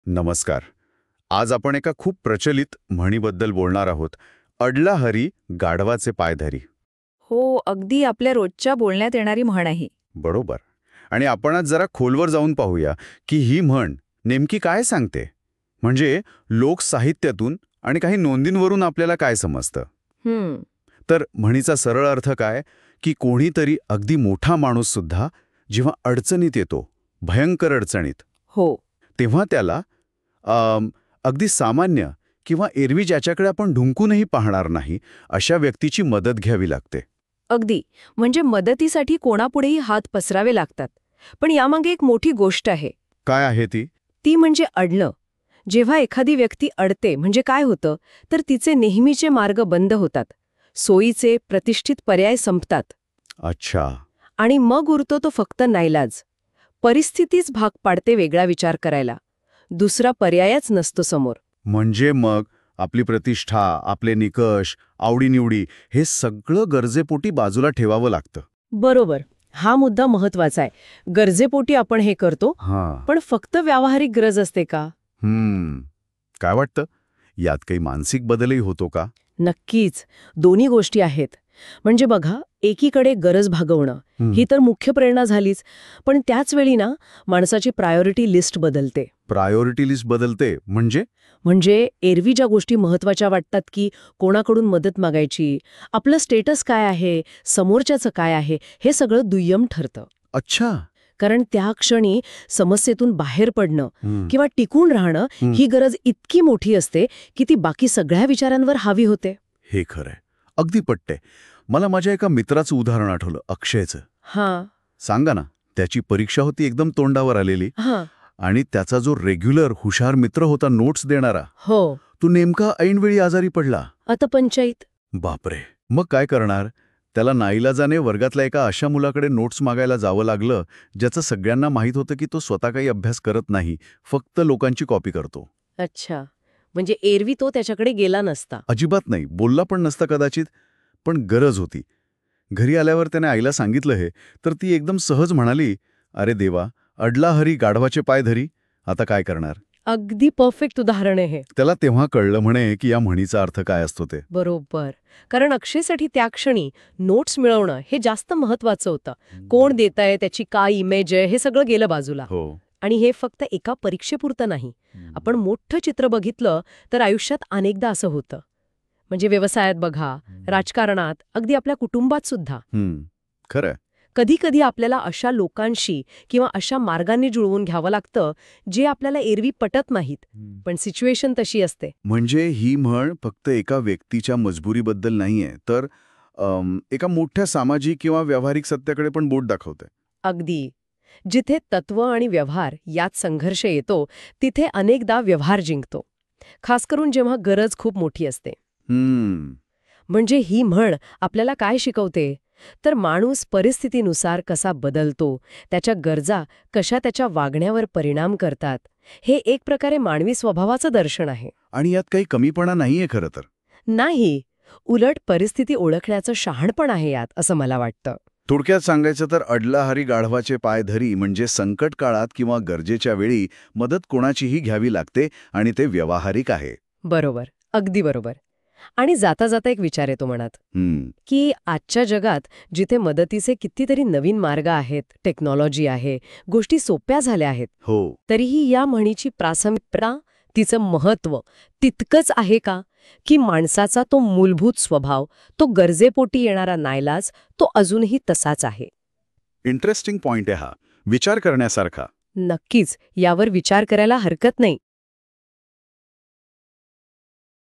नमस्कार. आज आपण एका खूप प्रचलित म्हणीबद्दल बोलणार आहोत. अडला हरी गाढवाचे पाय धरी. हो, अगदी आपल्या रोजच्या बोलण्यात येणारी म्हण आहे. बरोबर. आणि आपण आज जरा खोलवर जाऊन पाहूया की ही म्हण नेमकी काय सांगते. म्हणजे लोकसाहित्यातून आणि काही नोंदींवरून आपल्याला काय समजतं. हम्म. तर म्हणीचा सरळ अर्थ काय की कोणीतरी अगदी मोठा माणूस सुद्धा जेव्हा अडचणीत येतो, भयंकर अडचणीत, हो, तेव्हा त्याला अगदी सामान्य किंवा एरवी ज्याच्याकडे आपण ढुंकूनही पाहणार नाही अशा व्यक्तीची मदत घ्यावी लागते. अगदी. म्हणजे मदतीसाठी कोणापुढेही हात पसरावे लागतात. पण यामागे एक मोठी गोष्ट आहे. काय आहे ती? ती म्हणजे अडणं. जेव्हा एखादी व्यक्ती अडते म्हणजे काय होतं, तर तिचे नेहमीचे मार्ग बंद होतात. सोयीचे प्रतिष्ठित पर्याय संपतात. अच्छा. आणि मग उरतो तो फक्त नाईलाज. परिस्थितीच भाग पाडते वेगळा विचार करायला. दुसरा पर्यायच नसतो समोर. म्हणजे मग आपली प्रतिष्ठा, आपले निकष, आवडीनिवडी हे सगळं गरजेपोटी बाजूला ठेवावं लागतं. बरोबर. हा मुद्दा महत्वाचा आहे. गरजेपोटी आपण हे करतो, हां. पण फक्त व्यावहारिक गरज असते का? काय वाटतं? यात काही मानसिक बदलही होतो का? नक्कीच. दोन्ही गोष्टी आहेत. म्हणजे बघा, एकीकडे गरज भागवणं ही तर मुख्य प्रेरणा झालीच, पण त्याच वेळी ना माणसाची प्रायोरिटी लिस्ट बदलते. प्रायोरिटी लिस्ट बदलते म्हणजे? म्हणजे एरवी ज्या गोष्टी महत्वाच्या वाटतात की कोणाकडून मदत मागायची, आपलं स्टेटस काय आहे, समोरच्याचं काय आहे, हे सगळं दुय्यम ठरतं. अच्छा. कारण त्या क्षणी समस्येतून बाहेर पडणं किंवा टिकून राहणं ही गरज इतकी मोठी असते की ती बाकी सगळ्या विचारांवर हावी होते. हे खरंय. अगदी पटते. मला माझ्या एका मित्राचं उदाहरण आठवलं, अक्षयचं. हां. सांगा ना, त्याची परीक्षा होती एकदम तोंडावर आलेली. हां. आणि त्याचा जो रेग्युलर हुशार मित्र होता नोट्स देणारा, हो. तो नेमका ऐनवेळी आजारी पडला. आता पंचायत. बापरे. मग काय करणार? त्याला नाईलाजाने वर्गातल्या एका अशा मुलाकडे नोट्स मागायला जावं लागलं ज्याचं सगळ्यांना माहीत होतं की तो स्वतः काही अभ्यास करत नाही, फक्त लोकांची कॉपी करतो. अच्छा. म्हणजे एरवी तो त्याच्याकडे गेला नसता. अजिबात नाही, बोलला पण नसता कदाचित, पण गरज होती. घरी आल्यावर त्याने आईला सांगितलं हे, तर ती एकदम सहज म्हणाली, "अरे देवा, अडला हरी गाढवाचे पाय धरी, आता काय करणार?" अगदी परफेक्ट उदाहरण आहे हे. त्याला तेव्हा कळलं म्हणे की या म्हणीचा अर्थ काय असतो ते. बरोबर. कारण अक्षयसाठी त्या क्षणी नोट्स मिळवणं हे जास्त महत्वाचं होतं. कोण देतंय, त्याची काय इमेज आहे, हे सगळं गेलं बाजूला. हो. आणि हे फक्त एका परीक्षेपुरतं नाही. आपण मोठं चित्र बघितलं तर आयुष्यात अनेकदा असं होतं. म्हणजे व्यवसायात बघा, राजकारणात, अगदी आपल्या कुटुंबात सुद्धा. खरंय. कधी कधी आपल्याला अशा लोकांशी किंवा अशा मार्गांनी जुळवून घ्यावं लागतं जे आपल्याला एरवी पटत नाहीत, पण सिच्युएशन तशी असते. म्हणजे ही म्हण फक्त एका व्यक्तीच्या मजबुरीबद्दल नाहीये, तर एका मोठ्या सामाजिक किंवा व्यावहारिक सत्याकडे पण बोट दाखवते. अगदी. जिथे तत्व आणि व्यवहार यात संघर्ष येतो तिथे अनेकदा व्यवहार जिंकतो, खास करून जेव्हा गरज खूप मोठी असते. म्हणजे ही म्हण आपल्याला काय शिकवते, तर माणूस परिस्थितीनुसार कसा बदलतो, त्याच्या गरजा कशा त्याच्या वागण्यावर परिणाम करतात, हे एक प्रकारे मानवी स्वभावाचं दर्शन आहे. आणि यात काही कमीपणा नाहीये खरं तर. नाही, उलट परिस्थिती ओळखण्याचं शहाणपण आहे यात, असं मला वाटतं. थोडक्यात सांगायचं तर अडला हरी गाढवाचे पाय धरी म्हणजे संकट काळात किंवा गरजेच्या वेळी मदत कोणाचीही घ्यावी लागते आणि ते व्यावहारिक आहे. बरोबर. अगदी बरोबर. आणि जाता जाता एक विचार येतो मनात, की आजच्या जगात जिथे मदतीचे कितीतरी नवीन मार्ग आहेत, टेक्नॉलॉजी आहे, गोष्टी सोप्या झाल्या आहेत, हो. तरीही या म्हणीची प्रासंगिकता, तिचं महत्त्व तितकंच आहे का? की माणसाचा तो मूलभूत स्वभाव, तो गरजेपोटी येणारा नाईलाज, तो अजूनही तसाच आहे? इंटरेस्टिंग पॉइंट आहे हा, विचार करण्यासारखा. नक्कीच, यावर विचार करायला हरकत नाही.